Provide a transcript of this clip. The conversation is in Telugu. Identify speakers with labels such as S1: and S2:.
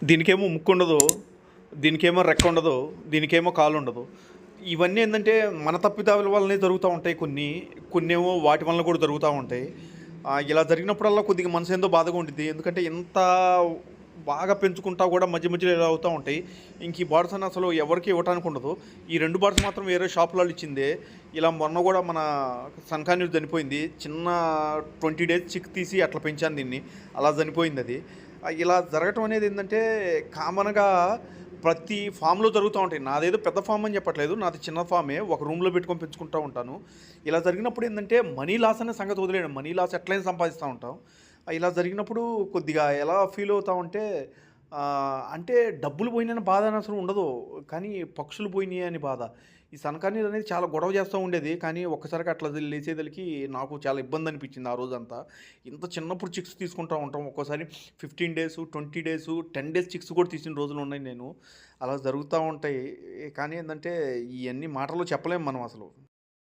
S1: దీనికేమో ముక్కుండదు, దీనికేమో రెక్కుండదు, దీనికేమో కాలుండదు. ఇవన్నీ ఏందంటే మన తప్పిదాల వల్లనే జరుగుతా ఉంటాయి కొన్ని. కొన్నేమో వాటి వలన కూడా జరుగుతా ఉంటాయి. ఇలా జరిగినప్పుడల్లా కొద్దిగా మనసేందో బాధగా ఉండిద్ది. ఎందుకంటే ఇంత బాగా పెంచుకుంటా కూడా మధ్య మధ్యలో ఇలా అవుతా ఉంటాయి. ఇంక ఈ బర్డ్స్ అని అసలు ఎవరికీ ఇవ్వటానికి ఉండదు. ఈ 2 బర్డ్స్ మాత్రం వేరే షాపులలో ఇచ్చిందే. ఇలా మొన్న కూడా మన సన్కాన్యూర్ చనిపోయింది. చిన్న 20 డేస్ చిక్ తీసి అట్లా పెంచాను దీన్ని. అలా చనిపోయిందది. ఇలా జరగటం అనేది ఏందంటే కామన్‌గా ప్రతి ఫామ్‌లో జరుగుతా ఉంటాయి. నాదేదో పెద్ద ఫామ్ అని చెప్పట్లేదు. నాది చిన్న ఫామే. ఒక రూమ్‌లో పెట్టుకొని పెంచుకుంటా ఉంటాను. ఇలా జరిగినప్పుడు ఏందంటే మనీ లాస్ అనే సంగతి వదిలేయండి. మనీ లాస్ ఎట్లైనా సంపాదిస్తా ఉంటాం. ఇలా జరిగినప్పుడు కొద్దిగా ఎలా ఫీల్ అవుతామంటే అంటే డబ్బులు పోయినని బాధ అని అసలు ఉండదు. కానీ పక్షులు పోయినాయి అని బాధ. ఈ సనకానీరు అనేది చాలా గొడవ చేస్తూ ఉండేది. కానీ ఒక్కసారిగా అట్లా లేచేదలికి నాకు చాలా ఇబ్బంది అనిపించింది ఆ రోజంతా. ఇంత చిన్నప్పుడు చిక్స్ తీసుకుంటా ఉంటాం. ఒక్కోసారి 15 డేసు, 20 డేసు, 10 డేస్ చిక్స్ కూడా తీసిన రోజులున్నాయి నేను. అలా జరుగుతా ఉంటాయి. కానీ ఏందంటే ఇయన్నీ మాటల్లో చెప్పలేము మనం అసలు.